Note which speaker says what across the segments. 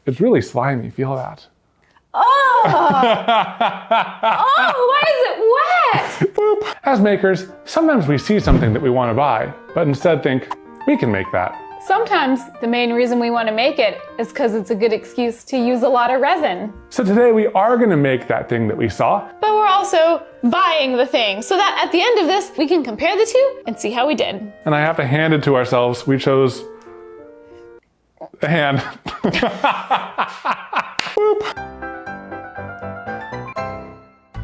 Speaker 1: It's really slimy, feel that.
Speaker 2: Oh! Oh, why is it wet?
Speaker 1: Boop. As makers, sometimes we see something that we want to buy, but instead think, we can make that.
Speaker 2: Sometimes the main reason we want to make it is because it's a good excuse to use a lot of resin.
Speaker 1: So today we are going to make that thing that we saw.
Speaker 2: But we're also buying the thing so that at the end of this, we can compare the two and see how we did.
Speaker 1: And I have to hand it to ourselves. We chose a hand. Boop.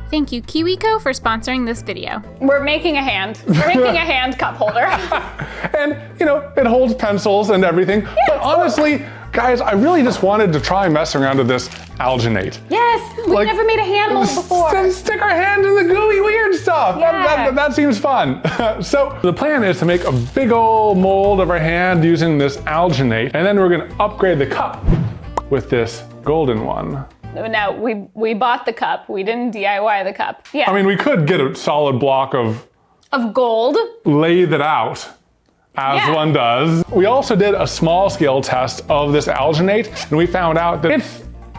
Speaker 2: Thank you, KiwiCo, for sponsoring this video. We're making a hand. We're making a hand cup holder.
Speaker 1: And, you know, it holds pencils and everything.
Speaker 2: Yeah,
Speaker 1: but honestly, guys, I really just wanted to try messing around with this alginate.
Speaker 2: Yes, we've never made a hand mold before.
Speaker 1: Stick our hand in the gooey weird stuff.
Speaker 2: Yeah.
Speaker 1: That seems fun. So the plan is to make a big old mold of our hand using this alginate. And then we're going to upgrade the cup with this golden one.
Speaker 2: No, we bought the cup. We didn't DIY the cup. Yeah.
Speaker 1: I mean, we could get a solid block of
Speaker 2: gold.
Speaker 1: Lay that out, as one does. We also did a small scale test of this alginate, and we found out that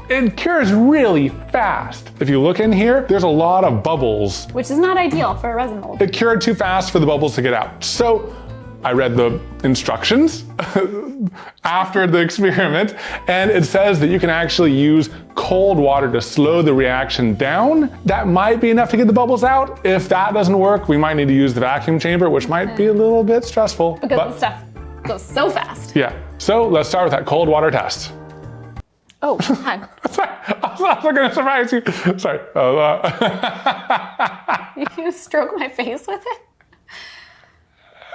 Speaker 1: it cures really fast. If you look in here, there's a lot of bubbles.
Speaker 2: Which is not ideal for a resin mold.
Speaker 1: It cured too fast for the bubbles to get out. So I read the instructions after the experiment, and it says that you can actually use cold water to slow the reaction down. That might be enough to get the bubbles out. If that doesn't work, we might need to use the vacuum chamber, which might be a little bit stressful.
Speaker 2: Because the stuff goes so fast.
Speaker 1: Yeah, so let's start with that cold water test.
Speaker 2: Oh, hi.
Speaker 1: Sorry, I was also gonna surprise you. Sorry.
Speaker 2: You stroke my face with it?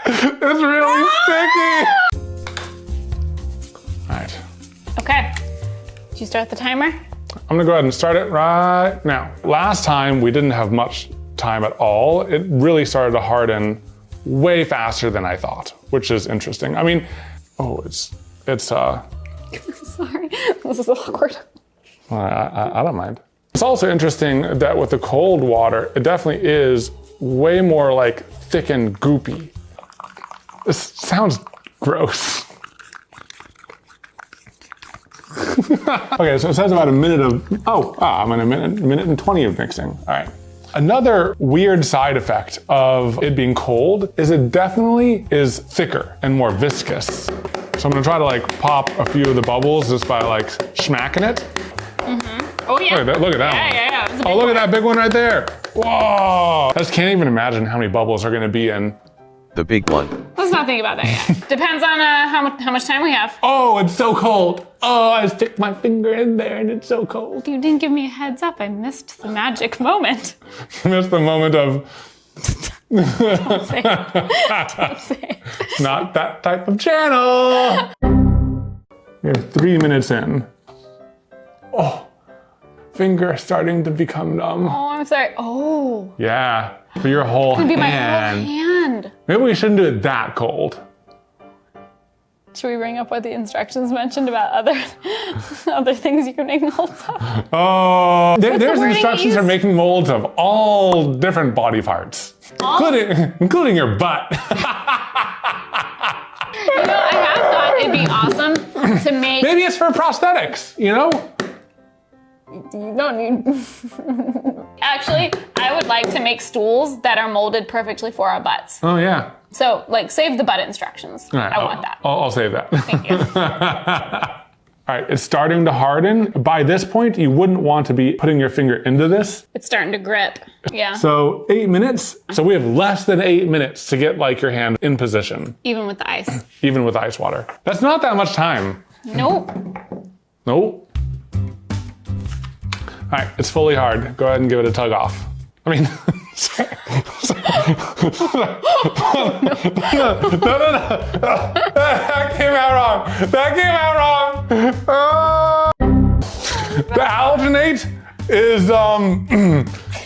Speaker 1: It's really sticky. All right.
Speaker 2: Okay. Did you start the timer?
Speaker 1: I'm gonna go ahead and start it right now. Last time we didn't have much time at all. It really started to harden way faster than I thought, which is interesting. I mean, it's
Speaker 2: Sorry, this is awkward.
Speaker 1: I don't mind. It's also interesting that with the cold water, it definitely is way more like thick and goopy. This sounds gross. Okay, so it says about a minute of, I'm in a minute and 20 of mixing. All right. Another weird side effect of it being cold is it definitely is thicker and more viscous. So I'm gonna try to like pop a few of the bubbles just by like smacking it.
Speaker 2: Mm-hmm. Oh yeah.
Speaker 1: Look at that one.
Speaker 2: Yeah.
Speaker 1: Oh, look at that big one right there. Whoa. I just can't even imagine how many bubbles are gonna be in
Speaker 3: the big one.
Speaker 2: Let's not think about that yet. Depends on how much time we have.
Speaker 1: Oh, it's so cold. Oh, I stick my finger in there and it's so cold.
Speaker 2: You didn't give me a heads up. I missed the magic moment.
Speaker 1: Missed the moment of...
Speaker 2: Don't say it. Don't say it.
Speaker 1: Not that type of channel. We're 3 minutes in. Oh, finger starting to become numb.
Speaker 2: Oh, I'm sorry. Oh.
Speaker 1: Yeah, for your whole hand.
Speaker 2: It could be my whole hand.
Speaker 1: Maybe we shouldn't do it that cold.
Speaker 2: Should we bring up what the instructions mentioned about other things you can make molds of?
Speaker 1: Oh, there's
Speaker 2: the
Speaker 1: instructions for making molds of all different body parts, including your butt.
Speaker 2: You know, I have thought it'd be awesome to make...
Speaker 1: Maybe it's for prosthetics, you know?
Speaker 2: You don't need... Actually, I would like to make stools that are molded perfectly for our butts.
Speaker 1: Oh, yeah.
Speaker 2: So, like, save the butt instructions.
Speaker 1: Right,
Speaker 2: I want that.
Speaker 1: I'll save that.
Speaker 2: Thank you.
Speaker 1: All right, it's starting to harden. By this point, you wouldn't want to be putting your finger into this.
Speaker 2: It's starting to grip. Yeah.
Speaker 1: So 8 minutes. So we have less than 8 minutes to get like your hand in position.
Speaker 2: Even with the ice.
Speaker 1: Even with ice water. That's not that much time.
Speaker 2: Nope.
Speaker 1: Nope. All right, it's fully hard. Go ahead and give it a tug off. I mean, sorry. No. That came out wrong.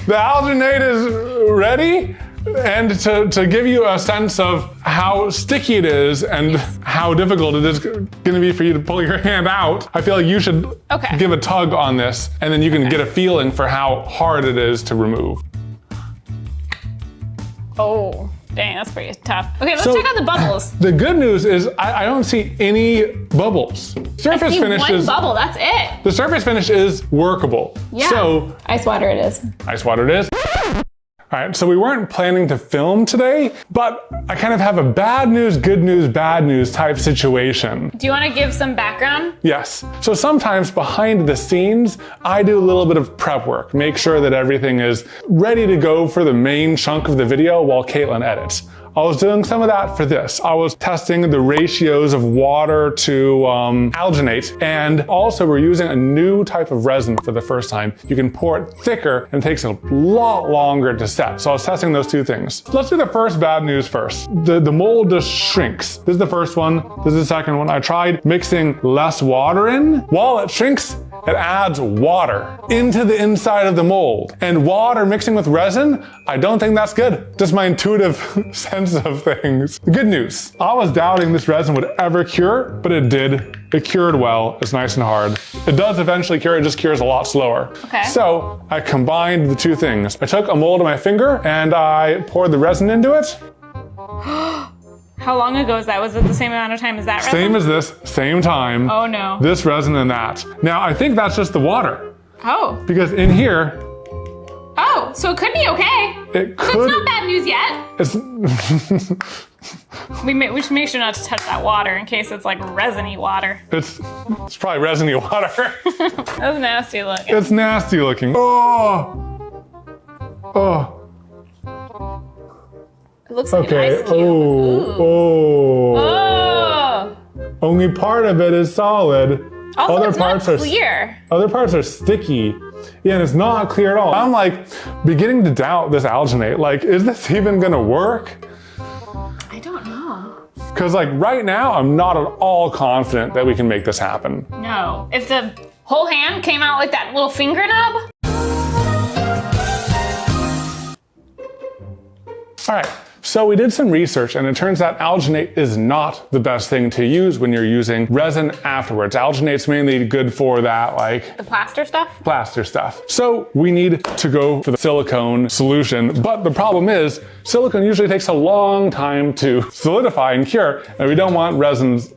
Speaker 1: The alginate is ready, and to give you a sense of how sticky it is and how difficult it is going to be for you to pull your hand out, I feel like you should give a tug on this, and then you can get a feeling for how hard it is to remove.
Speaker 2: Oh. Dang, that's pretty tough. Okay, let's check out the bubbles.
Speaker 1: The good news is I don't see any bubbles. Surface finish
Speaker 2: one bubble, that's it.
Speaker 1: The surface finish is workable.
Speaker 2: Yeah.
Speaker 1: So
Speaker 2: ice water it is.
Speaker 1: Ice water it is. All right, so we weren't planning to film today, but I kind of have a bad news, good news, bad news type situation.
Speaker 2: Do you want to give some background?
Speaker 1: Yes. So sometimes behind the scenes, I do a little bit of prep work, make sure that everything is ready to go for the main chunk of the video while Katelyn edits. I was doing some of that for this. I was testing the ratios of water to alginate, and also we're using a new type of resin for the first time. You can pour it thicker and it takes a lot longer to set. So I was testing those two things. Let's do the first bad news first. The mold just shrinks. This is the first one. This is the second one. I tried mixing less water in. While it shrinks, it adds water into the inside of the mold. And water mixing with resin, I don't think that's good. Just my intuitive sense of things. The good news, I was doubting this resin would ever cure, but it did. It cured well. It's nice and hard. It does eventually cure, it just cures a lot slower.
Speaker 2: Okay.
Speaker 1: So I combined the two things. I took a mold of my finger and I poured the resin into it.
Speaker 2: How long ago was that? Was it the same amount of time as that resin?
Speaker 1: Same as this, same time.
Speaker 2: Oh no.
Speaker 1: This resin and that. Now I think that's just the water.
Speaker 2: Oh.
Speaker 1: Because in here,
Speaker 2: oh, so it could be okay.
Speaker 1: it could.
Speaker 2: So it's not bad news yet.
Speaker 1: It's
Speaker 2: We should make sure not to touch that water in case it's like resiny water.
Speaker 1: it's probably resiny water.
Speaker 2: That's nasty looking.
Speaker 1: It's nasty looking. Oh. Oh.
Speaker 2: It looks like
Speaker 1: Okay.
Speaker 2: an ice cube.
Speaker 1: Oh. Oh.
Speaker 2: Oh.
Speaker 1: Only part of it is solid.
Speaker 2: Also,
Speaker 1: Other
Speaker 2: it's
Speaker 1: parts
Speaker 2: not
Speaker 1: are
Speaker 2: clear.
Speaker 1: Other parts are sticky. Yeah, and it's not clear at all. I'm like beginning to doubt this alginate. Like, is this even gonna work?
Speaker 2: I don't know.
Speaker 1: Because like right now, I'm not at all confident that we can make this happen.
Speaker 2: No. If the whole hand came out like that little finger nub.
Speaker 1: All right, so we did some research and it turns out alginate is not the best thing to use when you're using resin afterwards. Alginate's mainly good for that, like
Speaker 2: The plaster stuff?
Speaker 1: plaster stuff. So we need to go for the silicone solution, but the problem is silicone usually takes a long time to solidify and cure, and we don't want resins,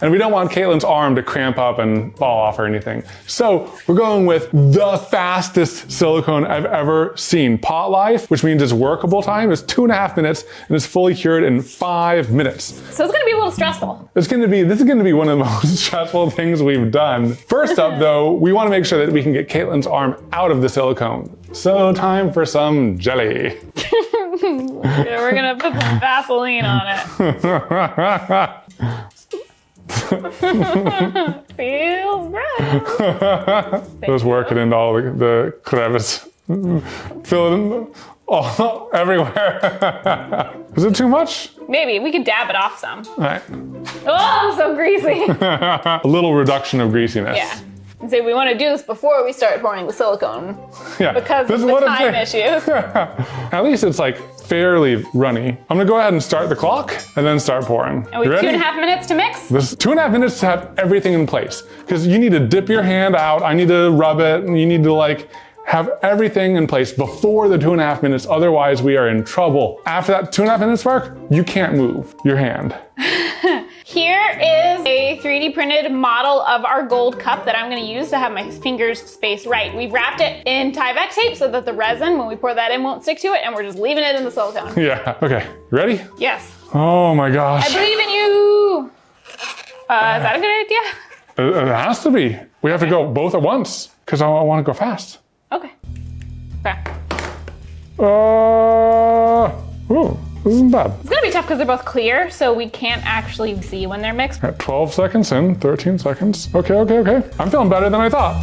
Speaker 1: and we don't want Katelyn's arm to cramp up and fall off or anything. So we're going with the fastest silicone I've ever seen. Pot life, which means its workable time is 2.5 minutes and it's fully cured in 5 minutes.
Speaker 2: So it's gonna be a little stressful.
Speaker 1: This is gonna be one of the most stressful things we've done. First up though, we wanna make sure that we can get Katelyn's arm out of the silicone. So time for some jelly.
Speaker 2: Yeah, we're gonna put some Vaseline on it. Feels great.
Speaker 1: Just work it into all the crevice. Fill it in all, everywhere. Is it too much?
Speaker 2: Maybe we could dab it off some.
Speaker 1: All right.
Speaker 2: Oh, so greasy.
Speaker 1: A little reduction of greasiness.
Speaker 2: Yeah. And so we want to do this before we start pouring the silicone
Speaker 1: Yeah.
Speaker 2: because
Speaker 1: This
Speaker 2: of
Speaker 1: is
Speaker 2: the
Speaker 1: what I'm
Speaker 2: time
Speaker 1: saying.
Speaker 2: issues.
Speaker 1: At least it's like fairly runny. I'm gonna go ahead and start the clock and then start pouring.
Speaker 2: And we
Speaker 1: You
Speaker 2: have
Speaker 1: ready?
Speaker 2: 2.5 minutes to mix?
Speaker 1: This 2.5 minutes to have everything in place. Because you need to dip your hand out, I need to rub it, and you need to like have everything in place before the 2.5 minutes, otherwise we are in trouble. After that 2.5 minutes mark, you can't move your hand.
Speaker 2: Here is a 3D printed model of our gold cup that I'm gonna use to have my fingers spaced right. We've wrapped it in Tyvek tape so that the resin, when we pour that in, won't stick to it, and we're just leaving it in the silicone.
Speaker 1: Yeah, okay, you ready?
Speaker 2: Yes.
Speaker 1: Oh my gosh.
Speaker 2: I believe in you. Is that a good idea?
Speaker 1: It has to be. We have to go both at once, because I want to go fast.
Speaker 2: Okay. Okay.
Speaker 1: Ooh, this isn't bad.
Speaker 2: It's gonna be tough because they're both clear, so we can't actually see when they're mixed.
Speaker 1: At 12 seconds in, 13 seconds. Okay. I'm feeling better than I thought.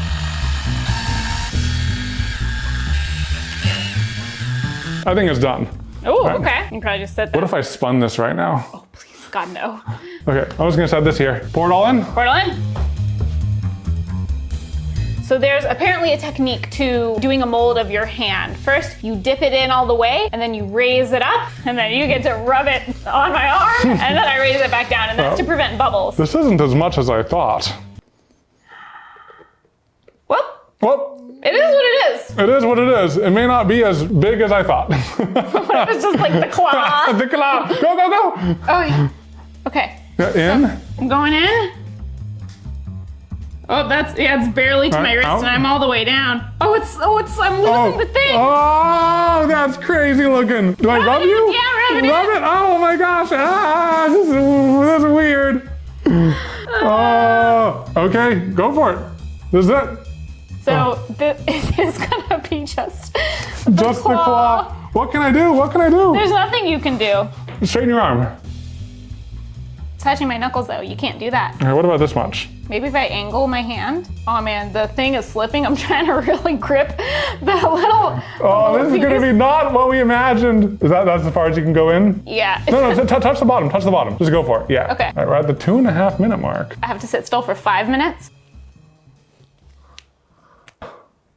Speaker 1: I think it's done.
Speaker 2: Oh, okay. You can probably just sit there.
Speaker 1: What if I spun this right now?
Speaker 2: Oh, please, God, no.
Speaker 1: Okay, I'm just gonna set this here. Pour it all in.
Speaker 2: Pour it all in. So there's apparently a technique to doing a mold of your hand. First, you dip it in all the way, and then you raise it up, and then you get to rub it on my arm, and then I raise it back down, and that's to prevent bubbles.
Speaker 1: This isn't as much as I thought.
Speaker 2: Well,
Speaker 1: Well,
Speaker 2: it is what it is.
Speaker 1: It is what it is. It may not be as big as I thought.
Speaker 2: What if it's just like the claw?
Speaker 1: The claw. Go, go, go.
Speaker 2: Oh, yeah. Okay.
Speaker 1: In.
Speaker 2: So, I'm going in. Oh, it's barely to my wrist,
Speaker 1: out.
Speaker 2: and I'm all the way down. I'm losing the thing.
Speaker 1: Oh, that's crazy looking. Do I rub you?
Speaker 2: Yeah, rub it
Speaker 1: Rub
Speaker 2: in.
Speaker 1: it? Oh my gosh. This is weird. Oh, okay, go for it. This is it.
Speaker 2: So it is gonna be just the
Speaker 1: Just the claw. What can I do? What can I do?
Speaker 2: There's nothing you can do.
Speaker 1: Straighten your arm.
Speaker 2: Touching my knuckles though, you can't do that.
Speaker 1: All right, what about this much?
Speaker 2: Maybe if I angle my hand. Oh man, the thing is slipping. I'm trying to really grip the little.
Speaker 1: Oh, this is gonna be not what we imagined. That's as far as you can go in?
Speaker 2: Yeah.
Speaker 1: No, touch the bottom, touch the bottom. Just go for it, yeah.
Speaker 2: Okay.
Speaker 1: All right, we're at the 2.5 minute mark.
Speaker 2: I have to sit still for 5 minutes.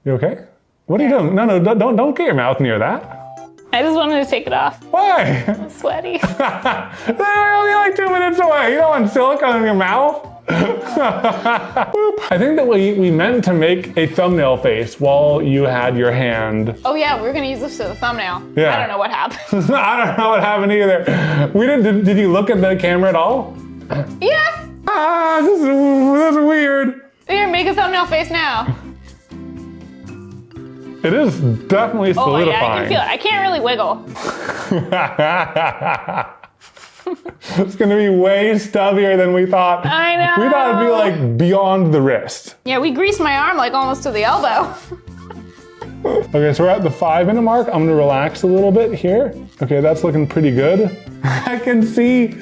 Speaker 1: You okay? What are you doing? No, don't get your mouth near that.
Speaker 2: I just wanted to take it off.
Speaker 1: Why?
Speaker 2: I'm sweaty.
Speaker 1: They're only like 2 minutes away. You don't want silicone in your mouth. I think that we meant to make a thumbnail face while you had your hand.
Speaker 2: Oh yeah, we're gonna use this as a thumbnail.
Speaker 1: Yeah.
Speaker 2: I don't know what happened.
Speaker 1: I don't know what happened either. Did you look at the camera at all?
Speaker 2: Yeah.
Speaker 1: This is weird.
Speaker 2: Here, make a thumbnail face now.
Speaker 1: It is definitely solidifying.
Speaker 2: Oh yeah, I can feel it. I can't really wiggle.
Speaker 1: It's gonna be way stubbier than we thought.
Speaker 2: I know.
Speaker 1: We thought it'd be like beyond the wrist.
Speaker 2: Yeah, we greased my arm like almost to the elbow.
Speaker 1: Okay, so we're at the 5 minute mark. I'm gonna relax a little bit here. Okay, that's looking pretty good. I can see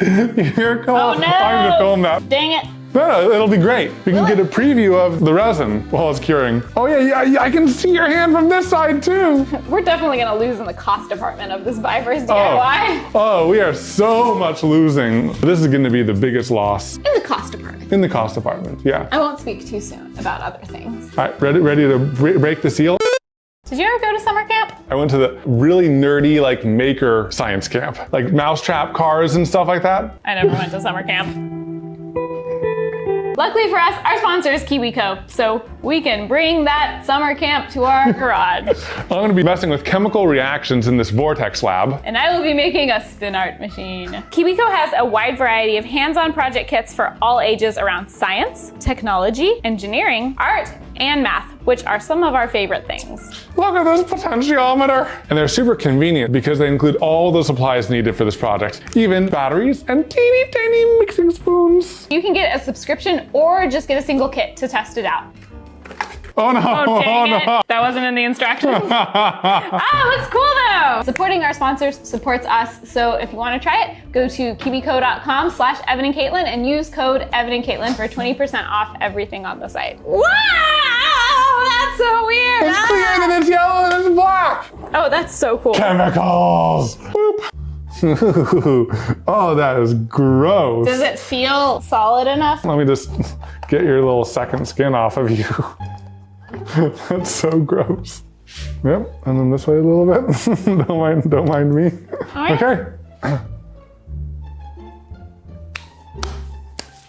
Speaker 1: your claw.
Speaker 2: Oh no!
Speaker 1: I'm gonna film that.
Speaker 2: Dang it.
Speaker 1: No, it'll be great. We can get a preview of the resin while it's curing. Oh yeah, I can see your hand from this side too.
Speaker 2: We're definitely gonna lose in the cost department of this Vipers DIY.
Speaker 1: Oh, we are so much losing. This is gonna be the biggest loss.
Speaker 2: In the cost department.
Speaker 1: In the cost department, yeah.
Speaker 2: I won't speak too soon about other things.
Speaker 1: All right, ready to break the seal?
Speaker 2: Did you ever go to summer camp?
Speaker 1: I went to the really nerdy like maker science camp, like mousetrap cars and stuff like that.
Speaker 2: I never went to summer camp. Luckily for us, our sponsor is KiwiCo, so we can bring that summer camp to our garage.
Speaker 1: I'm gonna be messing with chemical reactions in this vortex lab.
Speaker 2: And I will be making a spin art machine. KiwiCo has a wide variety of hands-on project kits for all ages around science, technology, engineering, art, and math, which are some of our favorite things.
Speaker 1: Look at this potentiometer. And they're super convenient because they include all the supplies needed for this project, even batteries and teeny tiny mixing spoons.
Speaker 2: You can get a subscription or just get a single kit to test it out.
Speaker 1: Oh no,
Speaker 2: Oh, dang
Speaker 1: no.
Speaker 2: it. That wasn't in the instructions. Oh, looks cool though. Supporting our sponsors supports us. So if you want to try it, go to KiwiCo.com/Evan and Katelyn and use code Evan and Katelyn for 20% off everything on the site. Wow, that's so weird.
Speaker 1: It's clear and it's yellow and it's black.
Speaker 2: Oh, that's so cool.
Speaker 1: Chemicals. Boop. Oh, that is gross.
Speaker 2: Does it feel solid enough?
Speaker 1: Let me just get your little second skin off of you. That's so gross. Yep, and then this way a little bit. don't mind me.
Speaker 2: Right.
Speaker 1: Okay.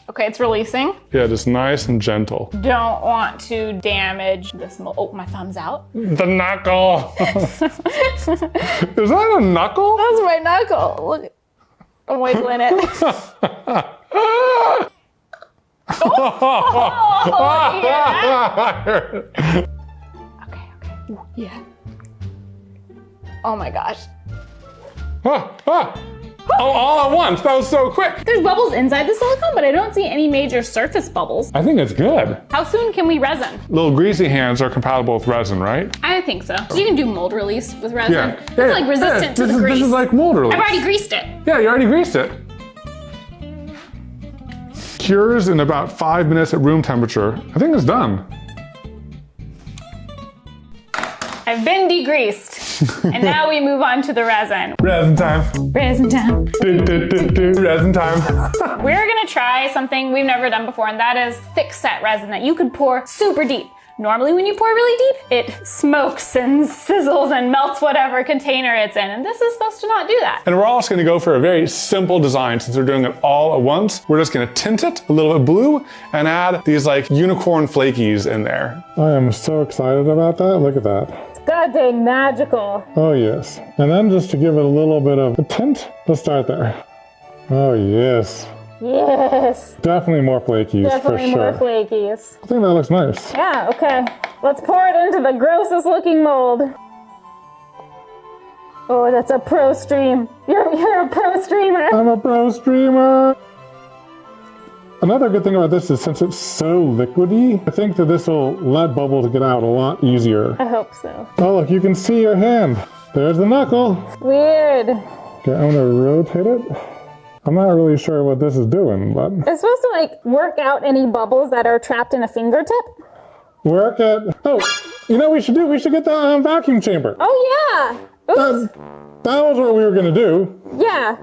Speaker 2: Okay, it's releasing.
Speaker 1: Yeah, just nice and gentle.
Speaker 2: Don't want to damage this. Oh, my thumb's out.
Speaker 1: The knuckle. Is that a knuckle?
Speaker 2: That's my knuckle. Look, I'm wiggling it. Oh, yeah. Okay. Ooh, yeah. Oh my gosh.
Speaker 1: Oh, all at once. That was so quick.
Speaker 2: There's bubbles inside the silicone, but I don't see any major surface bubbles.
Speaker 1: I think it's good.
Speaker 2: How soon can we resin?
Speaker 1: Little greasy hands are compatible with resin, right?
Speaker 2: I think so. You can do mold release with resin.
Speaker 1: Yeah.
Speaker 2: It's like resistant to the grease.
Speaker 1: This is like mold release.
Speaker 2: I've already greased it.
Speaker 1: Yeah, you already greased it. Cures in about 5 minutes at room temperature. I think it's done.
Speaker 2: I've been degreased. And now we move on to the resin.
Speaker 1: Resin time.
Speaker 2: Resin time.
Speaker 1: Resin time.
Speaker 2: We're gonna try something we've never done before, and that is thick set resin that you could pour super deep. Normally when you pour really deep, it smokes and sizzles and melts whatever container it's in, and this is supposed to not do that.
Speaker 1: And we're also gonna go for a very simple design since we're doing it all at once. We're just gonna tint it a little bit blue and add these like unicorn flakies in there. I am so excited about that. Look at that.
Speaker 3: God dang magical.
Speaker 1: Oh yes. And then just to give it a little bit of a tint, let's start there. Oh yes.
Speaker 3: Yes.
Speaker 1: Definitely more flakies,
Speaker 3: Definitely
Speaker 1: for
Speaker 3: more
Speaker 1: sure.
Speaker 3: flakies.
Speaker 1: I think that looks nice.
Speaker 3: Yeah, okay. Let's pour it into the grossest looking mold. Oh, that's a pro stream. You're a pro streamer.
Speaker 1: I'm a pro streamer. Another good thing about this is since it's so liquidy, I think that this will let bubbles get out a lot easier.
Speaker 3: I hope so.
Speaker 1: Oh look, you can see your hand. There's the knuckle.
Speaker 3: Weird.
Speaker 1: Okay, I'm gonna rotate it. I'm not really sure what this is doing, but...
Speaker 3: It's supposed to like work out any bubbles that are trapped in a fingertip.
Speaker 1: Work at... Oh, you know what we should do? We should get the vacuum chamber.
Speaker 3: Oh yeah. Oops.
Speaker 1: That was what we were gonna do.
Speaker 3: Yeah.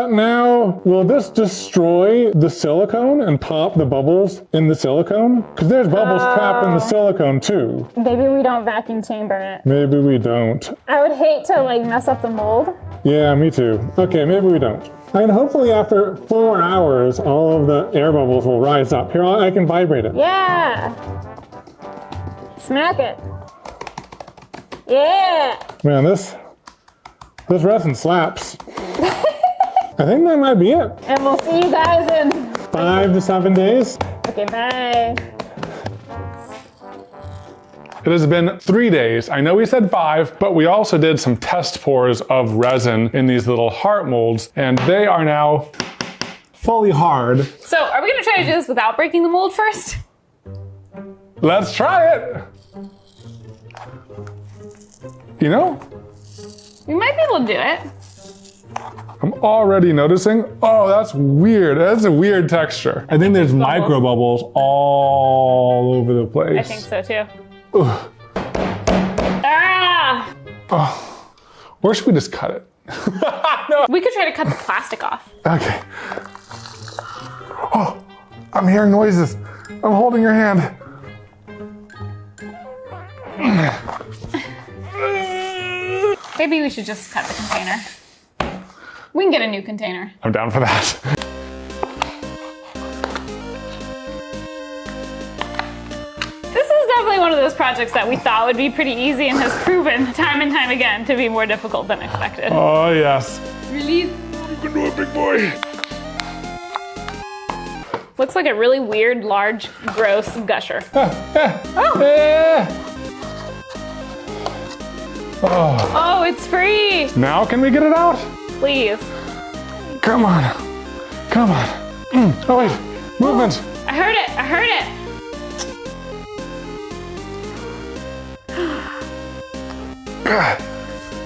Speaker 1: Now, will this destroy the silicone and pop the bubbles in the silicone? Because there's bubbles trapped in the silicone too.
Speaker 3: Maybe we don't vacuum chamber it.
Speaker 1: Maybe we don't.
Speaker 3: I would hate to like mess up the mold.
Speaker 1: Yeah, me too. Okay, maybe we don't. And hopefully after 4 hours, all of the air bubbles will rise up. Here, I can vibrate it.
Speaker 3: Yeah. Smack it. Yeah.
Speaker 1: Man, this resin slaps. I think that might be it.
Speaker 3: And we'll see you guys in
Speaker 1: 5 to 7 days.
Speaker 3: Okay, bye.
Speaker 1: It has been 3 days. I know we said 5, but we also did some test pours of resin in these little heart molds, and they are now fully hard.
Speaker 2: So are we gonna try to do this without breaking the mold first?
Speaker 1: Let's try it. You know,
Speaker 2: We might be able to do it.
Speaker 1: I'm already noticing, oh, that's weird. That's a weird texture. I think there's micro bubbles all over the place.
Speaker 2: I think so too.
Speaker 1: Ugh.
Speaker 2: Ah!
Speaker 1: Oh. Or should we just cut it? No.
Speaker 2: We could try to cut the plastic off.
Speaker 1: Okay. Oh, I'm hearing noises. I'm holding your hand.
Speaker 2: Maybe we should just cut the container. We can get a new container.
Speaker 1: I'm down for that.
Speaker 2: This is definitely one of those projects that we thought would be pretty easy and has proven time and time again to be more difficult than expected.
Speaker 1: Oh, yes.
Speaker 2: Release.
Speaker 1: You can do it, big boy.
Speaker 2: Looks like a really weird, large, gross gusher.
Speaker 1: Oh.
Speaker 2: Oh, it's free!
Speaker 1: Now can we get it out?
Speaker 2: Please.
Speaker 1: Come on. Come on. Oh, wait. Movement.
Speaker 2: I heard it! I heard it!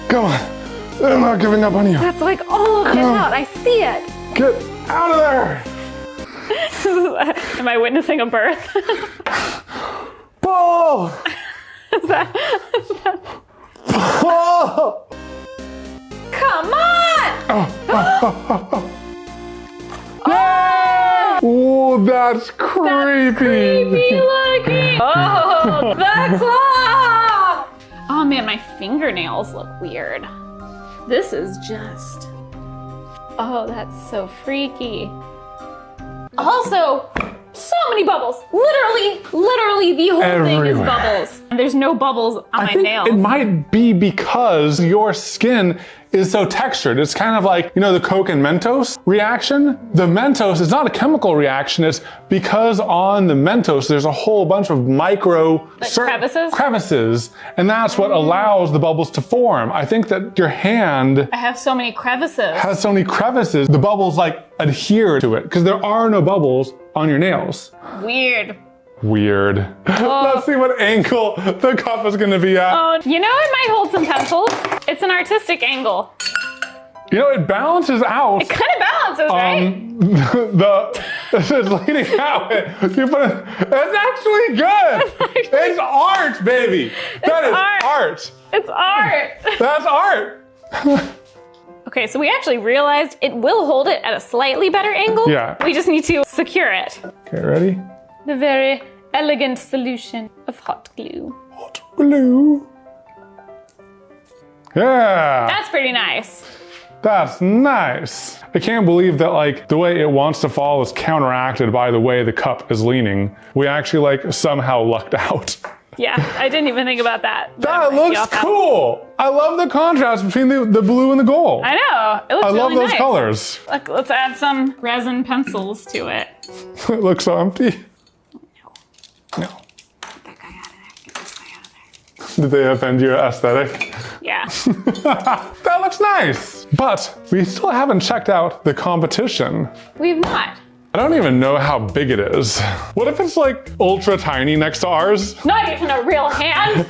Speaker 1: Come on. I'm not giving up on you.
Speaker 2: That's like all of it out. I see it.
Speaker 1: Get out of there.
Speaker 2: Am I witnessing a birth?
Speaker 1: Pull.
Speaker 2: Is that...
Speaker 1: Pull.
Speaker 2: Come on!
Speaker 1: Oh, that's creepy.
Speaker 2: Creepy looking! Oh, the claw! Oh man, my fingernails look weird. This is just... Oh, that's so freaky. Also, so many bubbles. Literally the whole thing is
Speaker 1: Everywhere.
Speaker 2: bubbles. And there's no bubbles on my
Speaker 1: I think
Speaker 2: nails.
Speaker 1: it might be because your skin is so textured. It's kind of like, you know, the Coke and Mentos reaction? The Mentos is not a chemical reaction. It's because on the Mentos, there's a whole bunch of micro crevices. And that's what allows the bubbles to form. I think that your hand
Speaker 2: I have so many crevices.
Speaker 1: has so many crevices, the bubbles like adhere to it because there are no bubbles on your nails.
Speaker 2: Weird.
Speaker 1: Weird. Let's see what angle the cup is gonna be at.
Speaker 2: Oh, you know it might hold some pencils. It's an artistic angle.
Speaker 1: You know, it balances out.
Speaker 2: It kind of balances, right?
Speaker 1: It's leaning out. You put it, it's actually good. It's art, baby. That is art.
Speaker 2: It's art.
Speaker 1: That's art.
Speaker 2: Okay, so we actually realized it will hold it at a slightly better angle.
Speaker 1: Yeah.
Speaker 2: We just need to secure it.
Speaker 1: Okay, ready?
Speaker 2: The very elegant solution of hot glue.
Speaker 1: Hot glue. Yeah.
Speaker 2: That's pretty nice.
Speaker 1: That's nice. I can't believe that like the way it wants to fall is counteracted by the way the cup is leaning. We actually like somehow lucked out.
Speaker 2: Yeah, I didn't even think about that.
Speaker 1: That looks cool. I love the contrast between the blue and the gold.
Speaker 2: I know. It looks
Speaker 1: I love
Speaker 2: really
Speaker 1: those
Speaker 2: nice.
Speaker 1: colors.
Speaker 2: Look, let's add some resin pencils to it.
Speaker 1: It looks so empty. No.
Speaker 2: Get that guy out of there. Get this guy out of there.
Speaker 1: Did they offend your aesthetic?
Speaker 2: Yeah.
Speaker 1: That looks nice. But we still haven't checked out the competition.
Speaker 2: We've not.
Speaker 1: I don't even know how big it is. What if it's like ultra tiny next to ours?
Speaker 2: Not even a real hand.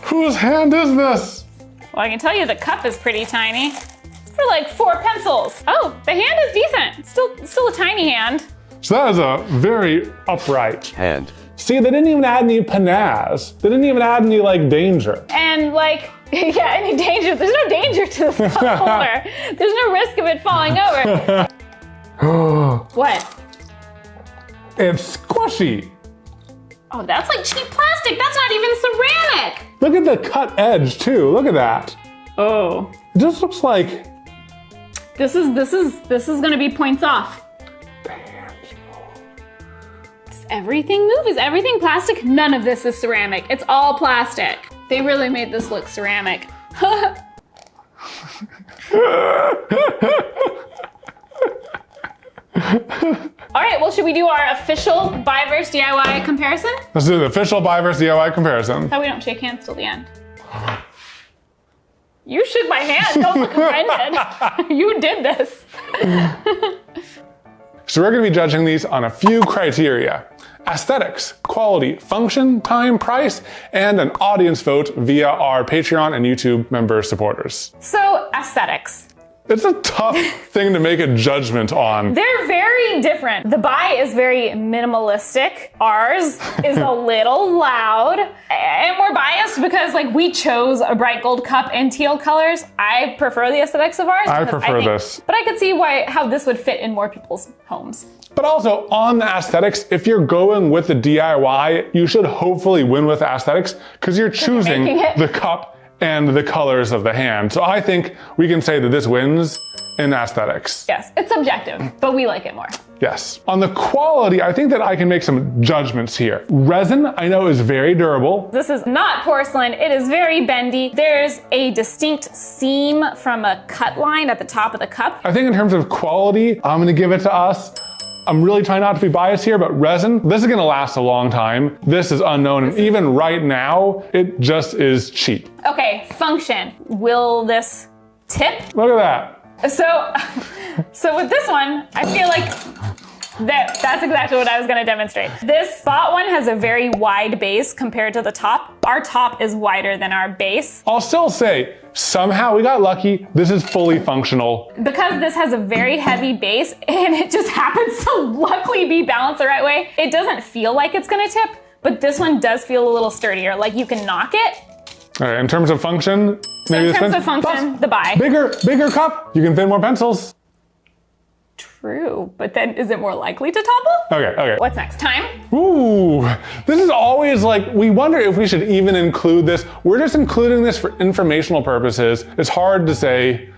Speaker 1: Whose hand is this?
Speaker 2: Well, I can tell you the cup is pretty tiny. It's for like 4 pencils. Oh, the hand is decent. Still a tiny hand.
Speaker 1: So that is a very upright
Speaker 4: hand.
Speaker 1: See, they didn't even add any panaz. They didn't even add any like danger.
Speaker 2: And like, yeah, any danger. There's no danger to this cup holder. There's no risk of it falling over. What?
Speaker 1: It's squishy.
Speaker 2: Oh, that's like cheap plastic. That's not even ceramic.
Speaker 1: Look at the cut edge too. Look at that.
Speaker 2: Oh.
Speaker 1: It just looks like
Speaker 2: This is gonna be points off. Does everything move? Is everything plastic? None of this is ceramic. It's all plastic. They really made this look ceramic. All right, well, should we do our official buy versus DIY comparison?
Speaker 1: Let's do the official buy versus DIY comparison.
Speaker 2: How we don't shake hands till the end. You shook my hand. Don't look offended. You did this.
Speaker 1: So we're going to be judging these on a few criteria: aesthetics, quality, function, time, price, and an audience vote via our Patreon and YouTube member supporters.
Speaker 2: So, aesthetics.
Speaker 1: It's a tough thing to make a judgment on.
Speaker 2: They're very different. The buy is very minimalistic. Ours is a little loud. And we're biased because like we chose a bright gold cup and teal colors. I prefer the aesthetics of ours.
Speaker 1: I
Speaker 2: because
Speaker 1: prefer
Speaker 2: think-
Speaker 1: this.
Speaker 2: But I could see how this would fit in more people's homes.
Speaker 1: But also on the aesthetics, if you're going with the DIY, you should hopefully win with aesthetics because you're choosing
Speaker 2: making it.
Speaker 1: the cup and the colors of the hand. So I think we can say that this wins in aesthetics.
Speaker 2: Yes, it's subjective, but we like it more.
Speaker 1: Yes. On the quality, I think that I can make some judgments here. Resin, I know, is very durable.
Speaker 2: This is not porcelain. It is very bendy. There's a distinct seam from a cut line at the top of the cup.
Speaker 1: I think in terms of quality, I'm gonna give it to us. I'm really trying not to be biased here, but resin, this is gonna last a long time. This is unknown, and even right now, it just is cheap.
Speaker 2: Okay, function. Will this tip?
Speaker 1: Look at that.
Speaker 2: So with this one, I feel like that's exactly what I was gonna demonstrate. This bot one has a very wide base compared to the top. Our top is wider than our base.
Speaker 1: I'll still say, somehow we got lucky. This is fully functional.
Speaker 2: Because this has a very heavy base and it just happens to luckily be balanced the right way, it doesn't feel like it's gonna tip, but this one does feel a little sturdier, like you can knock it.
Speaker 1: All right, in terms of function, maybe
Speaker 2: In
Speaker 1: this
Speaker 2: terms
Speaker 1: fits.
Speaker 2: of function,
Speaker 1: Plus,
Speaker 2: the buy.
Speaker 1: bigger cup, you can fit more pencils.
Speaker 2: True, but then is it more likely to topple?
Speaker 1: Okay.
Speaker 2: What's next? Time?
Speaker 1: Ooh, this is always like, we wonder if we should even include this. We're just including this for informational purposes. It's hard to say,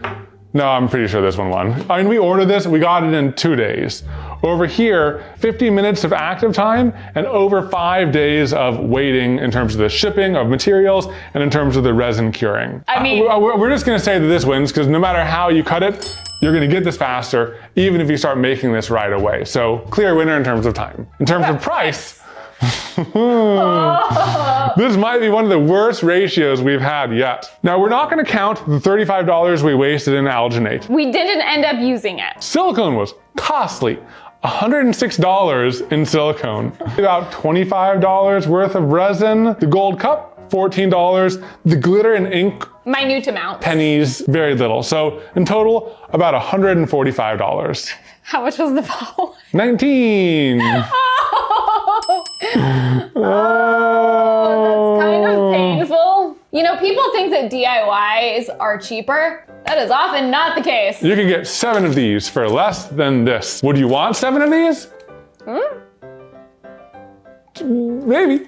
Speaker 1: no, I'm pretty sure this one won. I mean, we ordered this, we got it in 2 days. Over here, 50 minutes of active time and over 5 days of waiting in terms of the shipping of materials and in terms of the resin curing.
Speaker 2: I mean-
Speaker 1: we're just gonna say that this wins because no matter how you cut it, you're gonna get this faster, even if you start making this right away. So clear winner in terms of time. In terms of price, this might be one of the worst ratios we've had yet. Now, we're not gonna count the $35 we wasted in alginate.
Speaker 2: We didn't end up using it.
Speaker 1: Silicone was costly. $106 in silicone. About $25 worth of resin. The gold cup, $14. The glitter and ink,
Speaker 2: Minute amount.
Speaker 1: pennies, very little. So in total, about $145.
Speaker 2: How much was the bottle?
Speaker 1: 19.
Speaker 2: That's kind of painful. You know, people think that DIYs are cheaper. That is often not the case.
Speaker 1: You can get 7 of these for less than this. Would you want 7 of these? Maybe.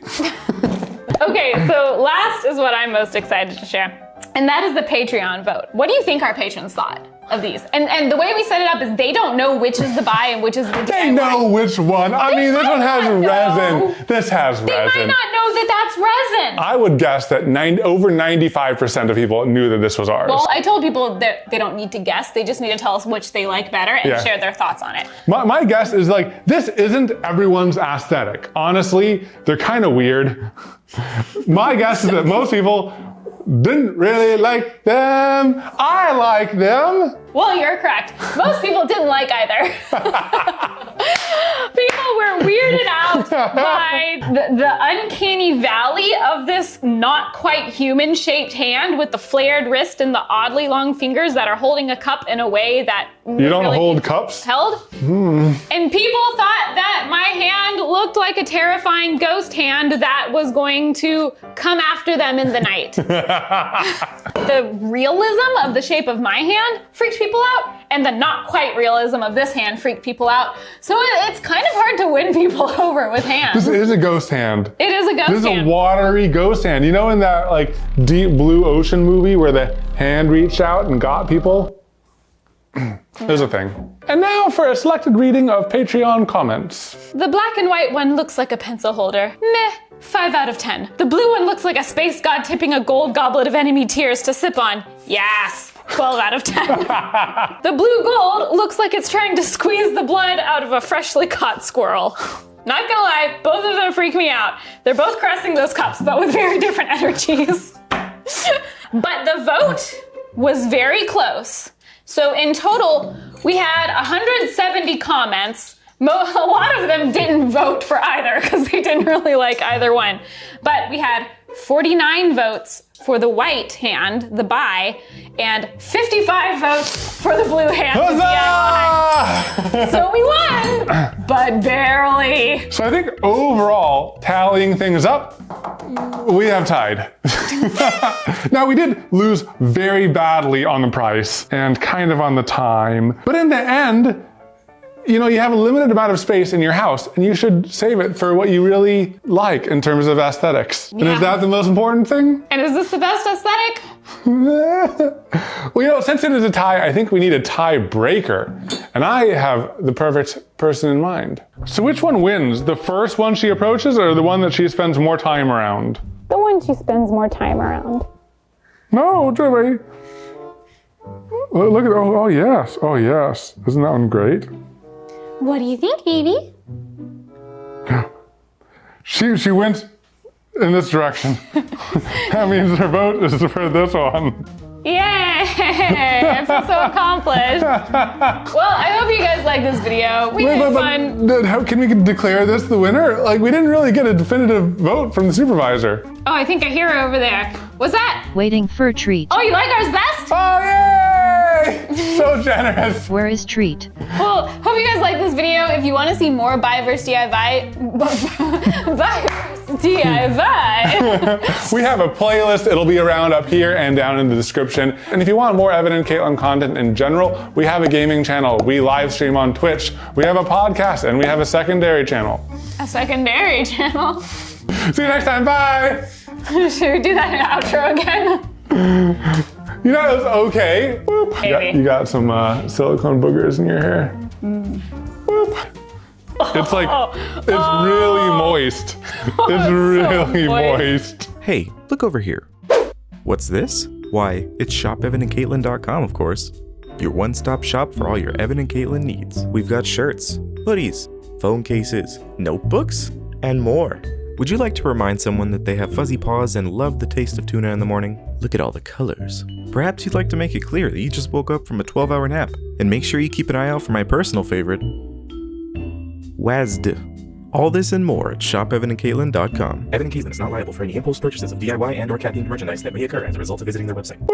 Speaker 2: Okay, so last is what I'm most excited to share. And that is the Patreon vote. What do you think our patrons thought? of these. And the way we set it up is they don't know which is the buy and which is the DIY.
Speaker 1: They know which one. I mean, this one has resin. This has resin.
Speaker 2: They might not know that that's resin.
Speaker 1: I would guess that over 95% of people knew that this was ours.
Speaker 2: Well, I told people that they don't need to guess. They just need to tell us which they like better and share their thoughts on it.
Speaker 1: My guess is like, this isn't everyone's aesthetic. Honestly, they're kind of weird. My guess is that most people didn't really like them. I like them.
Speaker 2: Well, you're correct. Most people didn't like either. People were weirded out by the uncanny valley of this not quite human-shaped hand with the flared wrist and the oddly long fingers that are holding a cup in a way that
Speaker 1: you don't really hold cups?
Speaker 2: Held. And people thought that my hand looked like a terrifying ghost hand that was going to come after them in the night. The realism of the shape of my hand freaked people out, and the not quite realism of this hand freaked people out. So it's kind of hard to win people over with hands.
Speaker 1: This is a ghost hand.
Speaker 2: It is a ghost hand.
Speaker 1: This is a watery ghost hand. You know in that like Deep Blue Ocean movie where the hand reached out and got people? There's a thing. And now for a selected reading of Patreon comments.
Speaker 2: The black and white one looks like a pencil holder. Meh. 5 out of 10. The blue one looks like a space god tipping a gold goblet of enemy tears to sip on. Yes. 12 out of 10. The blue gold looks like it's trying to squeeze the blood out of a freshly caught squirrel. Not gonna lie, both of them freak me out. They're both caressing those cups, but with very different energies. But the vote was very close. So in total, we had 170 comments. A lot of them didn't vote for either because they didn't really like either one. But we had 49 votes for the white hand, the buy, and 55 votes for the blue hand, the DIY. So we won, but barely.
Speaker 1: So I think overall, tallying things up, we have tied. Now we did lose very badly on the price and kind of on the time, but in the end, you know, you have a limited amount of space in your house and you should save it for what you really like in terms of aesthetics. And is that the most important thing?
Speaker 2: And is this the best aesthetic?
Speaker 1: Well, you know, since it is a tie, I think we need a tiebreaker. And I have the perfect person in mind. So which one wins? The first one she approaches or the one that she spends more time around?
Speaker 3: The one she spends more time around.
Speaker 1: No, Joey. Look at, oh yes, oh yes. Isn't that one great?
Speaker 2: What do you think, baby?
Speaker 1: She went in this direction. That means her vote is for this one.
Speaker 2: Yay! I feel so accomplished. Well, I hope you guys like this video. We had fun.
Speaker 1: How can we declare this the winner? Like, we didn't really get a definitive vote from the supervisor.
Speaker 2: Oh, I think I hear her over there. What's that?
Speaker 4: Waiting for a treat.
Speaker 2: Oh, you like ours best?
Speaker 1: Oh, yay! So generous.
Speaker 4: Where is treat?
Speaker 2: Well, hope you guys like this video. If you want to see more buy versus DIY, buy versus DIY.
Speaker 1: We have a playlist. It'll be around up here and down in the description. And if you want more Evan and Katelyn content in general, we have a gaming channel. We live stream on Twitch. We have a podcast and we have a secondary channel.
Speaker 2: A secondary channel?
Speaker 1: See you next time. Bye.
Speaker 2: Should we do that in outro again?
Speaker 1: You know, it was okay.
Speaker 2: Maybe.
Speaker 1: You got some silicone boogers in your hair. It's like, it's really moist. It's really moist.
Speaker 5: Hey, look over here. What's this? Why, it's shopevanandkatelyn.com, of course. Your one-stop shop for all your Evan and Katelyn needs. We've got shirts, hoodies, phone cases, notebooks, and more. Would you like to remind someone that they have fuzzy paws and love the taste of tuna in the morning? Look at all the colors. Perhaps you'd like to make it clear that you just woke up from a 12-hour nap. And make sure you keep an eye out for my personal favorite, WASD. All this and more at shopevanandkatelyn.com. Evan and Katelyn is not liable for any impulse purchases of DIY and/or cat-themed merchandise that may occur as a result of visiting their website.